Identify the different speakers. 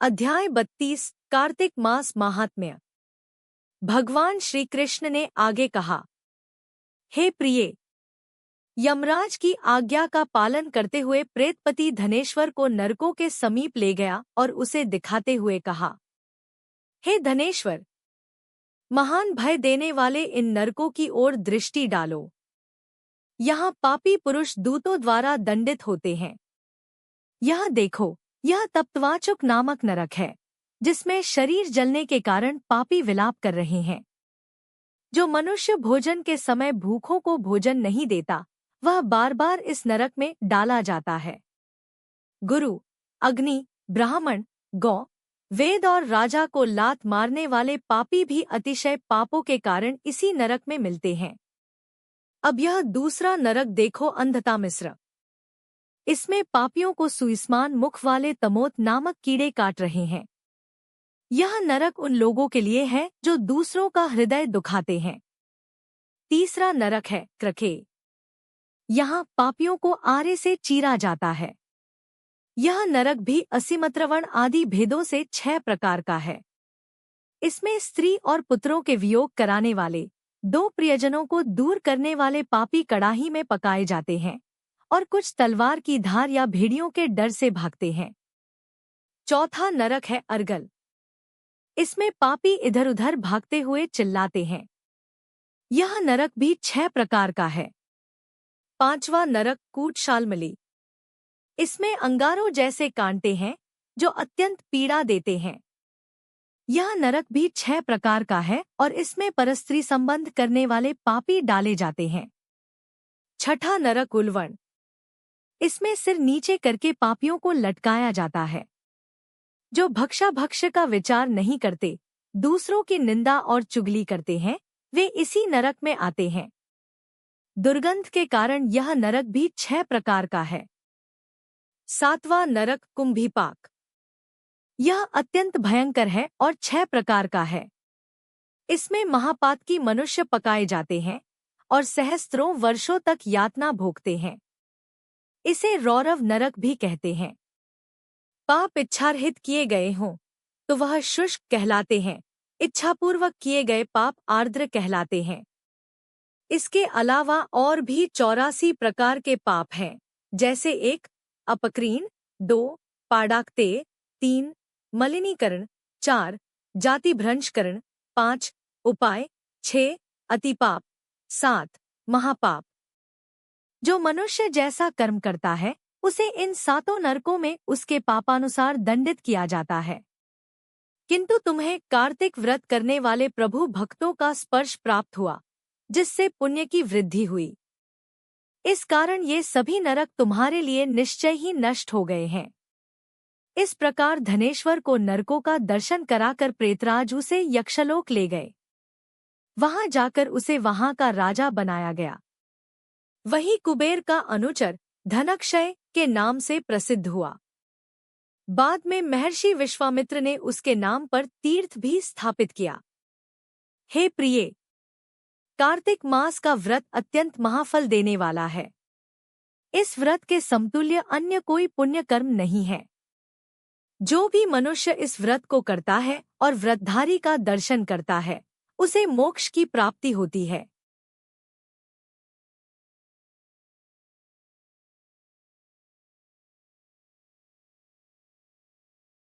Speaker 1: अध्याय 32 कार्तिक मास महात्म्य। भगवान श्री कृष्ण ने आगे कहा, हे प्रिय, यमराज की आज्ञा का पालन करते हुए प्रेतपति धनेश्वर को नरकों के समीप ले गया और उसे दिखाते हुए कहा, हे धनेश्वर, महान भय देने वाले इन नरकों की ओर दृष्टि डालो। यहाँ पापी पुरुष दूतों द्वारा दंडित होते हैं। यह देखो, यह तप्तवाचुक नामक नरक है, जिसमें शरीर जलने के कारण पापी विलाप कर रहे हैं। जो मनुष्य भोजन के समय भूखों को भोजन नहीं देता, वह बार बार इस नरक में डाला जाता है। गुरु, अग्नि, ब्राह्मण, गौ, वेद और राजा को लात मारने वाले पापी भी अतिशय पापों के कारण इसी नरक में मिलते हैं। अब यह दूसरा नरक देखो, अंधता मिस्र। इसमें पापियों को सुइस्मान मुख वाले तमोत नामक कीड़े काट रहे हैं। यह नरक उन लोगों के लिए है जो दूसरों का हृदय दुखाते हैं। तीसरा नरक है क्रखे। यहाँ पापियों को आरे से चीरा जाता है। यह नरक भी असीमत्रवण आदि भेदों से 6 प्रकार का है। इसमें स्त्री और पुत्रों के वियोग कराने वाले, 2 प्रियजनों को दूर करने वाले पापी कड़ाही में पकाए जाते हैं और कुछ तलवार की धार या भेड़ियों के डर से भागते हैं। चौथा नरक है अर्गल। इसमें पापी इधर उधर भागते हुए चिल्लाते हैं। यह नरक भी 6 प्रकार का है। पांचवा नरक कूटशालमली। इसमें अंगारों जैसे कांटे हैं जो अत्यंत पीड़ा देते हैं। यह नरक भी 6 प्रकार का है और इसमें परस्त्री संबंध करने वाले पापी डाले जाते हैं। छठा नरक उल्वण। इसमें सिर नीचे करके पापियों को लटकाया जाता है। जो भक्ष्य का विचार नहीं करते, दूसरों की निंदा और चुगली करते हैं, वे इसी नरक में आते हैं। दुर्गंध के कारण यह नरक भी 6 प्रकार का है। सातवां नरक कुंभीपाक। यह अत्यंत भयंकर है और 6 प्रकार का है। इसमें महापातकी मनुष्य पकाए जाते हैं और सहस्त्रों वर्षों तक यातना भोगते हैं। इसे रौरव नरक भी कहते हैं। पाप इच्छारहित किए गए हों तो वह शुष्क कहलाते हैं, इच्छापूर्वक किए गए पाप आर्द्र कहलाते हैं। इसके अलावा और भी 84 प्रकार के पाप हैं, जैसे 1 अपक्रीन, 2 पाडाक्ते, 3 मलिनीकरण, 4 जातिभ्रंशकरण, 5 उपाय, 6 अतिपाप, 7 महापाप। जो मनुष्य जैसा कर्म करता है, उसे इन 7 नरकों में उसके पापानुसार दंडित किया जाता है। किंतु तुम्हें कार्तिक व्रत करने वाले प्रभु भक्तों का स्पर्श प्राप्त हुआ, जिससे पुण्य की वृद्धि हुई। इस कारण ये सभी नरक तुम्हारे लिए निश्चय ही नष्ट हो गए हैं। इस प्रकार धनेश्वर को नरकों का दर्शन कराकर प्रेतराज उसे यक्षलोक ले गए। वहां जाकर उसे वहां का राजा बनाया गया। वही कुबेर का अनुचर धनक्षय के नाम से प्रसिद्ध हुआ। बाद में महर्षि विश्वामित्र ने उसके नाम पर तीर्थ भी स्थापित किया। हे प्रिय, कार्तिक मास का व्रत अत्यंत महाफल देने वाला है। इस व्रत के समतुल्य अन्य कोई पुण्य कर्म नहीं है। जो भी मनुष्य इस व्रत को करता है और व्रतधारी का दर्शन करता है, उसे मोक्ष की प्राप्ति होती है।